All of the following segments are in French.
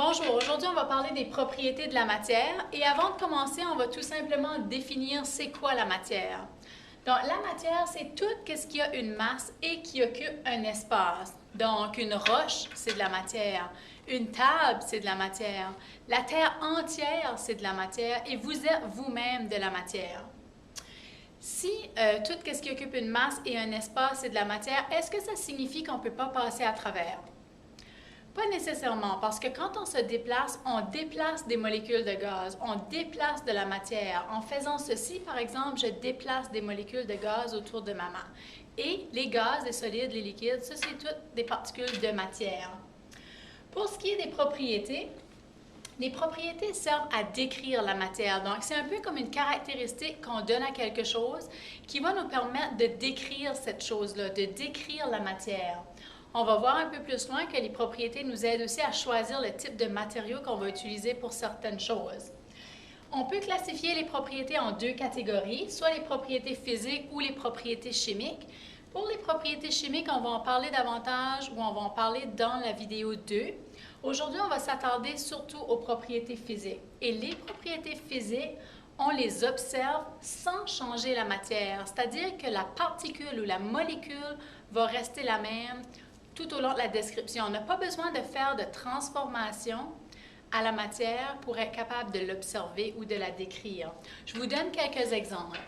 Bonjour, aujourd'hui on va parler des propriétés de la matière et avant de commencer, on va tout simplement définir c'est quoi la matière. Donc la matière, c'est tout ce qui a une masse et qui occupe un espace. Donc une roche, c'est de la matière. Une table, c'est de la matière. La Terre entière, c'est de la matière et vous êtes vous-même de la matière. Si tout ce qui occupe une masse et un espace, c'est de la matière, est-ce que ça signifie qu'on ne peut pas passer à travers? Pas nécessairement, parce que quand on se déplace, on déplace des molécules de gaz, on déplace de la matière. En faisant ceci, par exemple, je déplace des molécules de gaz autour de ma main. Et les gaz, les solides, les liquides, ça, c'est toutes des particules de matière. Pour ce qui est des propriétés, les propriétés servent à décrire la matière. Donc, c'est un peu comme une caractéristique qu'on donne à quelque chose qui va nous permettre de décrire cette chose-là, de décrire la matière. On va voir un peu plus loin que les propriétés nous aident aussi à choisir le type de matériau qu'on va utiliser pour certaines choses. On peut classifier les propriétés en deux catégories, soit les propriétés physiques ou les propriétés chimiques. Pour les propriétés chimiques, on va en parler davantage ou on va en parler dans la vidéo 2. Aujourd'hui, on va s'attarder surtout aux propriétés physiques. Et les propriétés physiques, on les observe sans changer la matière, c'est-à-dire que la particule ou la molécule va rester la même tout au long de la description. On n'a pas besoin de faire de transformation à la matière pour être capable de l'observer ou de la décrire. Je vous donne quelques exemples.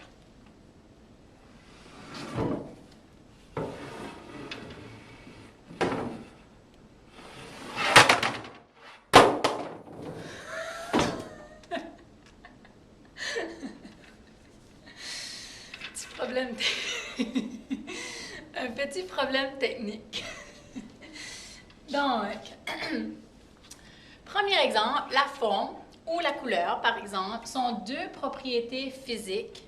Un petit problème technique. Donc, premier exemple, la forme ou la couleur, par exemple, sont deux propriétés physiques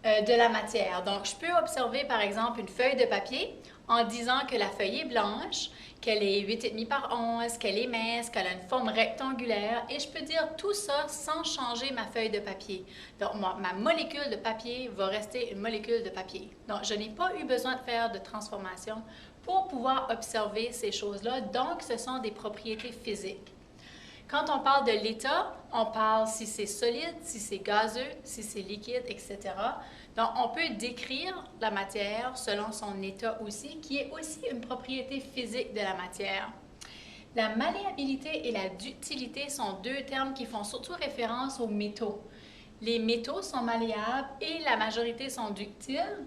de la matière. Donc, je peux observer, par exemple, une feuille de papier en disant que la feuille est blanche, qu'elle est 8,5 par 11, qu'elle est mince, qu'elle a une forme rectangulaire, et je peux dire tout ça sans changer ma feuille de papier. Donc, ma molécule de papier va rester une molécule de papier. Donc, je n'ai pas eu besoin de faire de transformation pour pouvoir observer ces choses-là. Donc, ce sont des propriétés physiques. Quand on parle de l'état, on parle si c'est solide, si c'est gazeux, si c'est liquide, etc. Donc, on peut décrire la matière selon son état aussi, qui est aussi une propriété physique de la matière. La malléabilité et la ductilité sont deux termes qui font surtout référence aux métaux. Les métaux sont malléables et la majorité sont ductiles.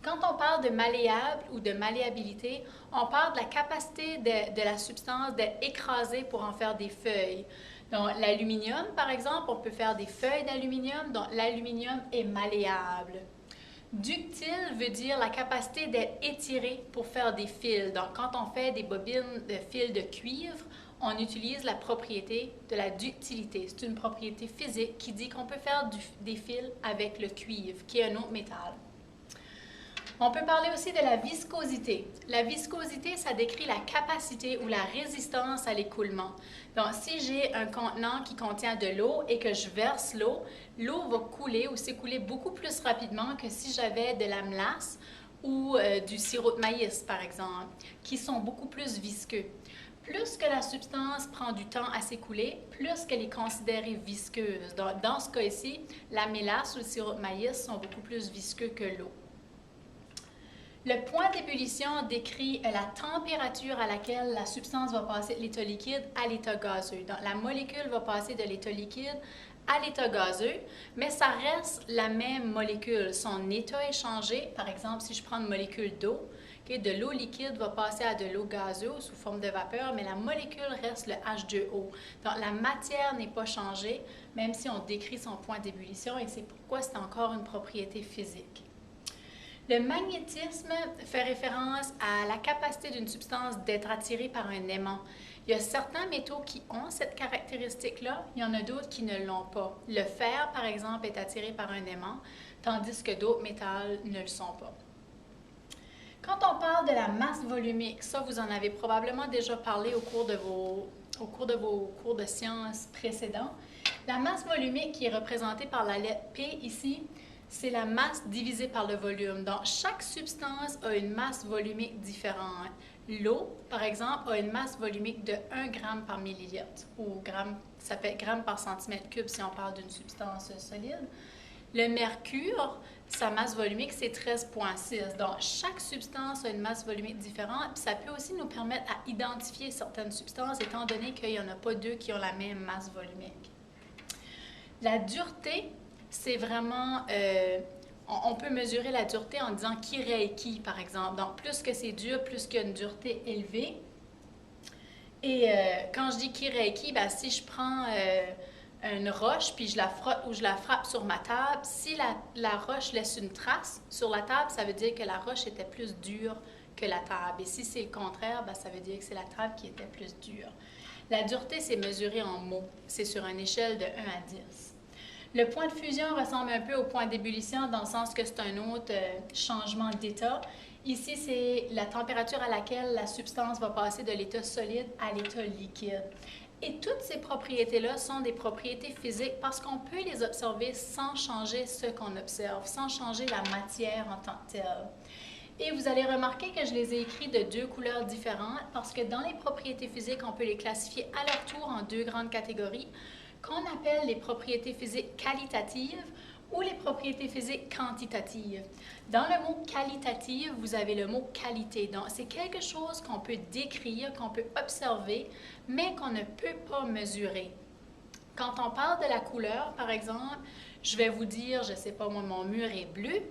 Quand on parle de malléable ou de malléabilité, on parle de la capacité de la substance d'être écrasée pour en faire des feuilles. Donc, l'aluminium, par exemple, on peut faire des feuilles d'aluminium, donc l'aluminium est malléable. Ductile veut dire la capacité d'être étiré pour faire des fils. Donc, quand on fait des bobines de fils de cuivre, on utilise la propriété de la ductilité. C'est une propriété physique qui dit qu'on peut faire des fils avec le cuivre, qui est un autre métal. On peut parler aussi de la viscosité. La viscosité, ça décrit la capacité ou la résistance à l'écoulement. Donc, si j'ai un contenant qui contient de l'eau et que je verse l'eau, l'eau va couler ou s'écouler beaucoup plus rapidement que si j'avais de la mélasse ou du sirop de maïs, par exemple, qui sont beaucoup plus visqueux. Plus que la substance prend du temps à s'écouler, plus qu'elle est considérée visqueuse. Donc, dans ce cas ici, la mélasse ou le sirop de maïs sont beaucoup plus visqueux que l'eau. Le point d'ébullition décrit la température à laquelle la substance va passer de l'état liquide à l'état gazeux. Donc, la molécule va passer de l'état liquide à l'état gazeux, mais ça reste la même molécule. Son état est changé. Par exemple, si je prends une molécule d'eau, de l'eau liquide va passer à de l'eau gazeuse sous forme de vapeur, mais la molécule reste le H2O. Donc, la matière n'est pas changée, même si on décrit son point d'ébullition, et c'est pourquoi c'est encore une propriété physique. Le magnétisme fait référence à la capacité d'une substance d'être attirée par un aimant. Il y a certains métaux qui ont cette caractéristique-là, il y en a d'autres qui ne l'ont pas. Le fer, par exemple, est attiré par un aimant, tandis que d'autres métals ne le sont pas. Quand on parle de la masse volumique, ça, vous en avez probablement déjà parlé au cours de vos cours de sciences précédents. La masse volumique qui est représentée par la lettre P ici, c'est la masse divisée par le volume. Donc, chaque substance a une masse volumique différente. L'eau, par exemple, a une masse volumique de 1 gramme par millilitre, ou gramme, ça fait gramme par centimètre cube si on parle d'une substance solide. Le mercure, sa masse volumique, c'est 13,6. Donc, chaque substance a une masse volumique différente. Puis ça peut aussi nous permettre à identifier certaines substances, étant donné qu'il n'y en a pas deux qui ont la même masse volumique. La dureté, c'est vraiment... on peut mesurer la dureté en disant Kireiki, par exemple. Donc, plus que c'est dur, plus qu'il y a une dureté élevée. Et quand je dis Kireiki, ben, si je prends une roche, puis je la frotte ou je la frappe sur ma table, si la roche laisse une trace sur la table, ça veut dire que la roche était plus dure que la table. Et si c'est le contraire, ben, ça veut dire que c'est la table qui était plus dure. La dureté, c'est mesuré en mots. C'est sur une échelle de 1 à 10. Le point de fusion ressemble un peu au point d'ébullition dans le sens que c'est un autre changement d'état. Ici, c'est la température à laquelle la substance va passer de l'état solide à l'état liquide. Et toutes ces propriétés-là sont des propriétés physiques parce qu'on peut les observer sans changer ce qu'on observe, sans changer la matière en tant que telle. Et vous allez remarquer que je les ai écrits de deux couleurs différentes parce que dans les propriétés physiques, on peut les classifier à leur tour en deux grandes catégories qu'on appelle les propriétés physiques qualitatives ou les propriétés physiques quantitatives. Dans le mot qualitative, vous avez le mot qualité. Donc, c'est quelque chose qu'on peut décrire, qu'on peut observer, mais qu'on ne peut pas mesurer. Quand on parle de la couleur, par exemple, je vais vous dire, je ne sais pas moi, mon mur est bleu,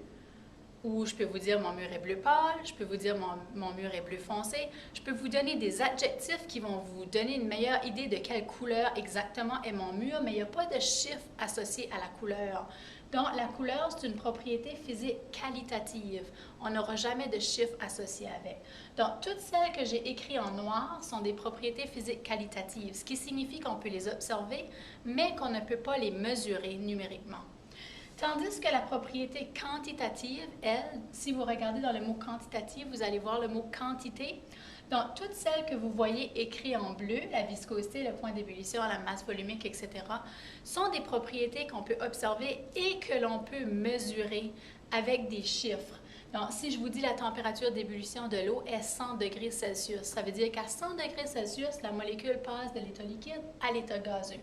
ou je peux vous dire mon mur est bleu pâle, je peux vous dire mon mur est bleu foncé. Je peux vous donner des adjectifs qui vont vous donner une meilleure idée de quelle couleur exactement est mon mur, mais il n'y a pas de chiffre associé à la couleur. Donc, la couleur, c'est une propriété physique qualitative. On n'aura jamais de chiffre associé avec. Donc, toutes celles que j'ai écrites en noir sont des propriétés physiques qualitatives, ce qui signifie qu'on peut les observer, mais qu'on ne peut pas les mesurer numériquement. Tandis que la propriété quantitative, elle, si vous regardez dans le mot quantitatif, vous allez voir le mot quantité. Donc, toutes celles que vous voyez écrites en bleu, la viscosité, le point d'ébullition, la masse volumique, etc., sont des propriétés qu'on peut observer et que l'on peut mesurer avec des chiffres. Donc, si je vous dis la température d'ébullition de l'eau est 100 degrés Celsius, ça veut dire qu'à 100 degrés Celsius, la molécule passe de l'état liquide à l'état gazeux.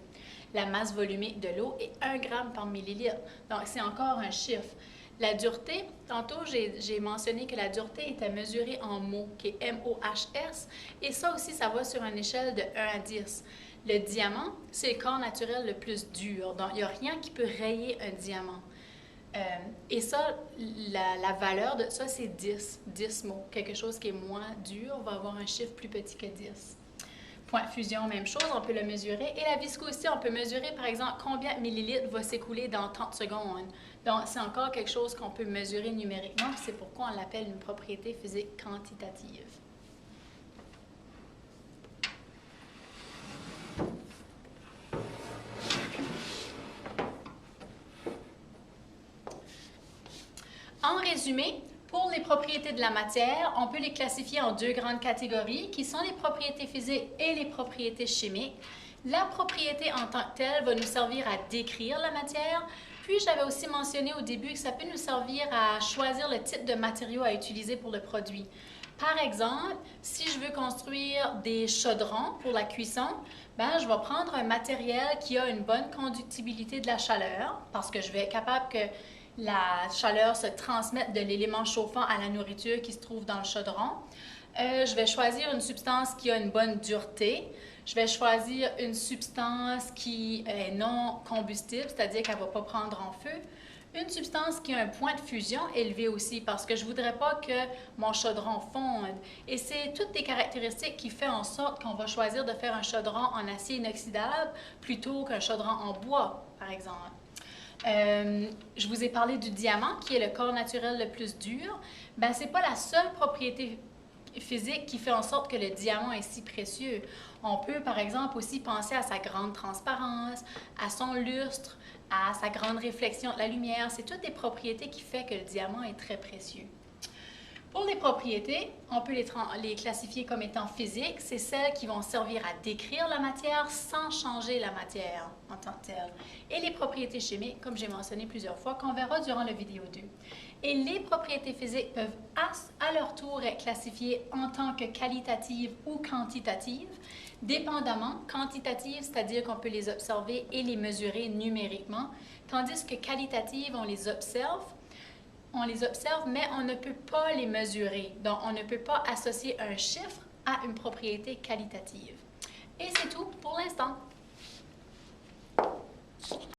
La masse volumique de l'eau est 1 gramme par millilitre. Donc, c'est encore un chiffre. La dureté, tantôt, j'ai mentionné que la dureté était mesurée en mho, qui est M-O-H-S, et ça aussi, ça va sur une échelle de 1 à 10. Le diamant, c'est le corps naturel le plus dur. Donc, il n'y a rien qui peut rayer un diamant. Et ça, la valeur de ça, c'est 10. 10 mots. Quelque chose qui est moins dur va avoir un chiffre plus petit que 10. Point de fusion, même chose, on peut le mesurer. Et la viscosité, on peut mesurer, par exemple, combien de millilitres va s'écouler dans 30 secondes. Donc, c'est encore quelque chose qu'on peut mesurer numériquement. C'est pourquoi on l'appelle une propriété physique quantitative. En résumé, pour les propriétés de la matière, on peut les classifier en deux grandes catégories qui sont les propriétés physiques et les propriétés chimiques. La propriété en tant que telle va nous servir à décrire la matière, puis j'avais aussi mentionné au début que ça peut nous servir à choisir le type de matériau à utiliser pour le produit. Par exemple, si je veux construire des chaudrons pour la cuisson, ben, je vais prendre un matériel qui a une bonne conductibilité de la chaleur, parce que je vais être capable que la chaleur se transmette de l'élément chauffant à la nourriture qui se trouve dans le chaudron. Je vais choisir une substance qui a une bonne dureté. Je vais choisir une substance qui est non combustible, c'est-à-dire qu'elle ne va pas prendre en feu. Une substance qui a un point de fusion élevé aussi, parce que je ne voudrais pas que mon chaudron fonde. Et c'est toutes des caractéristiques qui font en sorte qu'on va choisir de faire un chaudron en acier inoxydable plutôt qu'un chaudron en bois, par exemple. Je vous ai parlé du diamant, qui est le corps naturel le plus dur. Ben, ce n'est pas la seule propriété physique qui fait en sorte que le diamant est si précieux. On peut, par exemple, aussi penser à sa grande transparence, à son lustre, à sa grande réflexion de la lumière. C'est toutes des propriétés qui font que le diamant est très précieux. Pour les propriétés, on peut les classifier comme étant physiques. C'est celles qui vont servir à décrire la matière sans changer la matière en tant que telle. Et les propriétés chimiques, comme j'ai mentionné plusieurs fois, qu'on verra durant la vidéo 2. Et les propriétés physiques peuvent à leur tour être classifiées en tant que qualitatives ou quantitatives, dépendamment. Quantitatives, c'est-à-dire qu'on peut les observer et les mesurer numériquement, tandis que qualitatives, on les observe, mais on ne peut pas les mesurer. Donc, on ne peut pas associer un chiffre à une propriété qualitative. Et c'est tout pour l'instant.